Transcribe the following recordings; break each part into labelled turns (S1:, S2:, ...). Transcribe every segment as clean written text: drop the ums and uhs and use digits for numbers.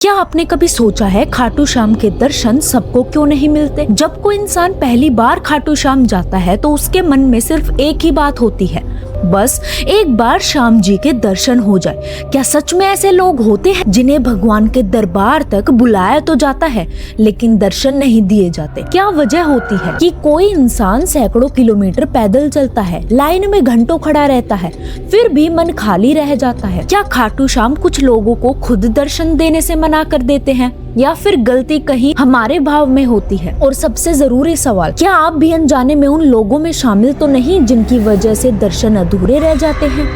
S1: क्या आपने कभी सोचा है खाटू श्याम के दर्शन सबको क्यों नहीं मिलते? जब कोई इंसान पहली बार खाटू श्याम जाता है तो उसके मन में सिर्फ एक ही बात होती है, बस एक बार श्याम जी के दर्शन हो जाए। क्या सच में ऐसे लोग होते हैं जिन्हें भगवान के दरबार तक बुलाया तो जाता है लेकिन दर्शन नहीं दिए जाते? क्या वजह होती है कि कोई इंसान सैकड़ों किलोमीटर पैदल चलता है, लाइन में घंटों खड़ा रहता है, फिर भी मन खाली रह जाता है? क्या खाटू श्याम कुछ लोगों को खुद दर्शन देने से मना कर देते हैं या फिर गलती कहीं हमारे भाव में होती है? और सबसे जरूरी सवाल, क्या आप भी अनजाने में उन लोगों में शामिल तो नहीं जिनकी वजह से दर्शन अधूरे रह जाते हैं?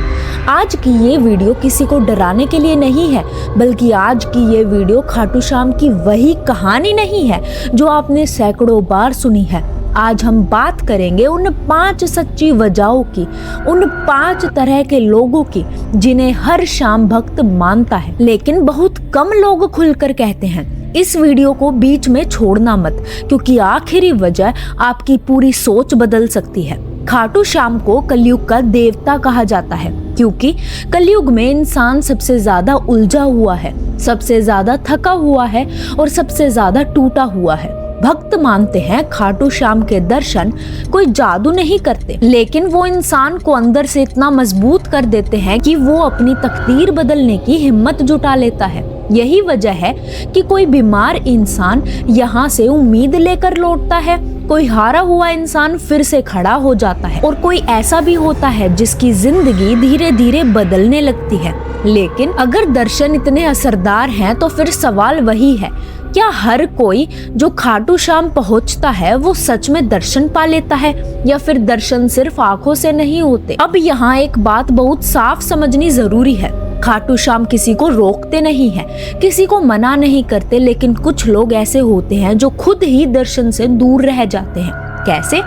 S1: आज की ये वीडियो किसी को डराने के लिए नहीं है, बल्कि आज की ये वीडियो खाटू श्याम की वही कहानी नहीं है जो आपने सैकड़ों बार सुनी है। आज हम बात करेंगे उन 5 सच्ची वजहों की, उन 5 तरह के लोगों की जिन्हें हर श्याम भक्त मानता है लेकिन बहुत कम लोग खुलकर कहते हैं। इस वीडियो को बीच में छोड़ना मत, क्योंकि आखिरी वजह आपकी पूरी सोच बदल सकती है। खाटू श्याम को कलयुग का देवता कहा जाता है क्योंकि कलयुग में इंसान सबसे ज्यादा उलझा हुआ है, सबसे ज्यादा थका हुआ है और सबसे ज्यादा टूटा हुआ है। भक्त मानते हैं खाटू श्याम के दर्शन कोई जादू नहीं करते, लेकिन वो इंसान को अंदर से इतना मजबूत कर देते हैं कि वो अपनी तकदीर बदलने की हिम्मत जुटा लेता है। यही वजह है कि कोई बीमार इंसान यहाँ से उम्मीद लेकर लौटता है, कोई हारा हुआ इंसान फिर से खड़ा हो जाता है और कोई ऐसा भी होता है जिसकी जिंदगी धीरे धीरे बदलने लगती है। लेकिन अगर दर्शन इतने असरदार हैं तो फिर सवाल वही है, क्या हर कोई जो खाटू श्याम पहुंचता है वो सच में दर्शन पा लेता है या फिर दर्शन सिर्फ आंखों से नहीं होते? अब यहाँ एक बात बहुत साफ समझनी जरूरी है, खाटू श्याम किसी को रोकते नहीं है, किसी को मना नहीं करते, लेकिन कुछ लोग ऐसे होते हैं जो खुद ही दर्शन से दूर रह जाते हैं। कैसे?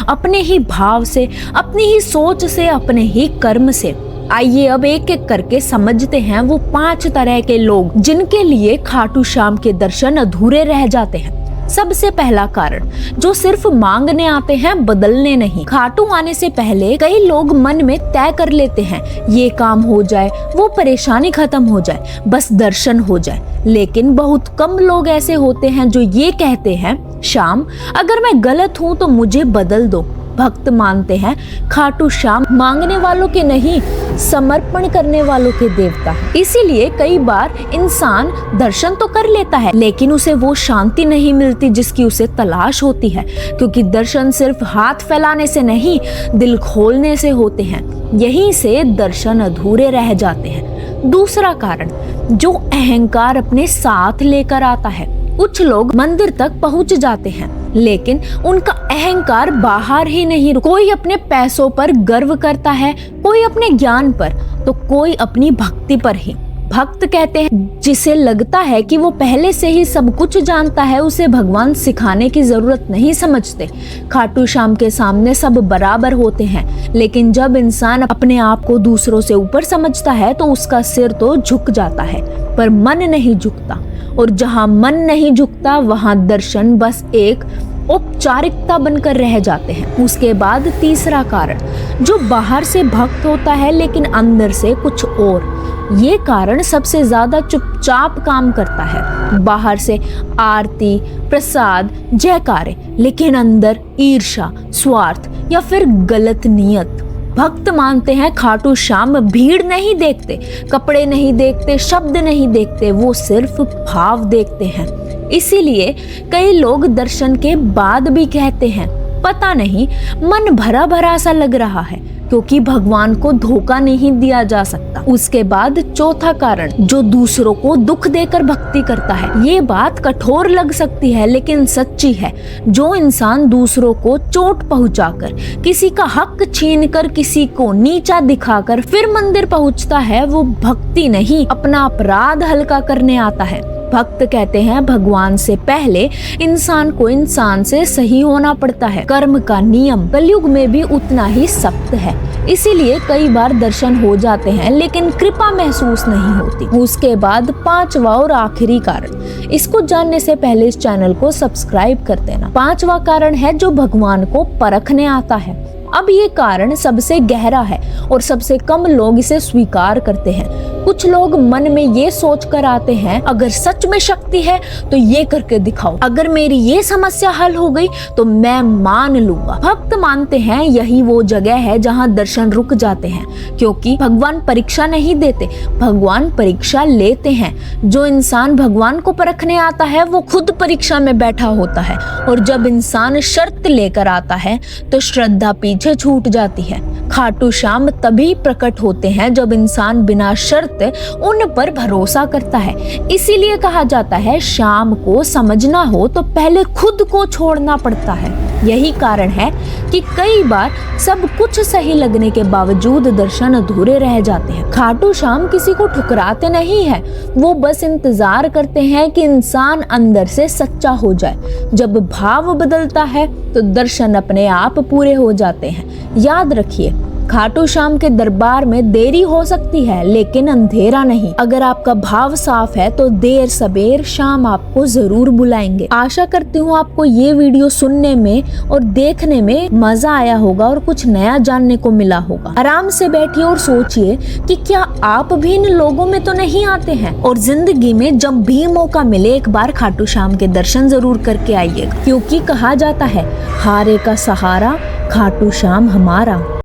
S1: अपने ही भाव से, अपनी ही सोच से, अपने ही कर्म से। आइए अब एक एक करके समझते हैं वो 5 तरह के लोग जिनके लिए खाटू श्याम के दर्शन अधूरे रह जाते हैं। सबसे पहला कारण, जो सिर्फ मांगने आते हैं, बदलने नहीं। खाटू आने से पहले कई लोग मन में तय कर लेते हैं, ये काम हो जाए, वो परेशानी खत्म हो जाए, बस दर्शन हो जाए। लेकिन बहुत कम लोग ऐसे होते हैं जो ये कहते हैं, श्याम अगर मैं गलत हूँ तो मुझे बदल दो। भक्त मानते हैं खाटू श्याम मांगने वालों के नहीं, समर्पण करने वालों के देवता है। इसीलिए कई बार इंसान दर्शन तो कर लेता है लेकिन उसे वो शांति नहीं मिलती जिसकी उसे तलाश होती है, क्योंकि दर्शन सिर्फ हाथ फैलाने से नहीं, दिल खोलने से होते हैं। यहीं से दर्शन अधूरे रह जाते हैं। दूसरा कारण, जो अहंकार अपने साथ लेकर आता है। कुछ लोग मंदिर तक पहुंच जाते हैं लेकिन उनका अहंकार बाहर ही नहीं। कोई अपने पैसों पर गर्व करता है, कोई अपने ज्ञान पर, तो कोई अपनी भक्ति पर ही। भक्त कहते हैं जिसे लगता है कि वो पहले से ही सब कुछ जानता है, उसे भगवान सिखाने की जरूरत नहीं समझते। खाटू श्याम के सामने सब बराबर होते हैं, लेकिन जब इंसान अपने आप को दूसरों से ऊपर समझता है तो उसका सिर तो झुक जाता है पर मन नहीं झुकता, और जहाँ मन नहीं झुकता वहाँ दर्शन बस एक औपचारिकता बनकर रह जाते हैं। उसके बाद तीसरा कारण, जो बाहर से भक्त होता है लेकिन अंदर से कुछ और। ये कारण सबसे ज्यादा चुपचाप काम करता है। बाहर से आरती, प्रसाद, जयकारे, लेकिन अंदर ईर्ष्या, स्वार्थ या फिर गलत नियत। भक्त मानते हैं खाटू श्याम भीड़ नहीं देखते, कपड़े नहीं देखते, शब्द नहीं देखते, वो सिर्फ भाव देखते हैं। इसीलिए कई लोग दर्शन के बाद भी कहते हैं, पता नहीं मन भरा भरा सा लग रहा है, क्योंकि भगवान को धोखा नहीं दिया जा सकता। उसके बाद चौथा कारण, जो दूसरों को दुख देकर भक्ति करता है। ये बात कठोर लग सकती है लेकिन सच्ची है। जो इंसान दूसरों को चोट पहुंचाकर, किसी का हक छीनकर, किसी को नीचा दिखाकर फिर मंदिर पहुंचता है, वो भक्ति नहीं, अपना अपराध हल्का करने आता है। भक्त कहते हैं भगवान से पहले इंसान को इंसान से सही होना पड़ता है। कर्म का नियम कलयुग में भी उतना ही सख्त है, इसीलिए कई बार दर्शन हो जाते हैं लेकिन कृपा महसूस नहीं होती। उसके बाद 5वां और आखिरी कारण, इसको जानने से पहले इस चैनल को सब्सक्राइब कर देना। 5वां कारण है जो भगवान को परखने आता है। अब ये कारण सबसे गहरा है और सबसे कम लोग इसे स्वीकार करते हैं। कुछ लोग मन में ये सोच कर आते हैं, अगर सच में शक्ति है तो ये करके दिखाओ, अगर मेरी ये समस्या हल हो गई तो मैं मान लूंगा। भक्त मानते हैं यही वो जगह है जहाँ दर्शन रुक जाते हैं, क्योंकि भगवान परीक्षा नहीं देते, भगवान परीक्षा लेते हैं। जो इंसान भगवान को परखने आता है वो खुद परीक्षा में बैठा होता है, और जब इंसान शर्त लेकर आता है तो श्रद्धा पीछे छूट जाती है। खाटू श्याम तभी प्रकट होते हैं जब इंसान बिना शर्त उन पर भरोसा करता है। इसीलिए कहा जाता है श्याम को समझना हो तो पहले खुद को छोड़ना पड़ता है। यही कारण है कि कई बार सब कुछ सही लगने के बावजूद दर्शन अधूरे रह जाते हैं। खाटू श्याम किसी को ठुकराते नहीं है, वो बस इंतजार करते हैं कि इंसान अंदर से सच्चा हो जाए। जब भाव बदलता है तो दर्शन अपने आप पूरे हो जाते हैं। याद रखिए, खाटू श्याम के दरबार में देरी हो सकती है लेकिन अंधेरा नहीं। अगर आपका भाव साफ है तो देर सबेर शाम आपको जरूर बुलाएंगे। आशा करती हूँ आपको ये वीडियो सुनने में और देखने में मजा आया होगा और कुछ नया जानने को मिला होगा। आराम से बैठिए और सोचिए कि क्या आप भी इन लोगों में तो नहीं आते हैं, और जिंदगी में जब भी मौका मिले एक बार खाटू श्याम के दर्शन जरूर करके आइएगा, क्योंकि कहा जाता है हारे का सहारा खाटू श्याम हमारा।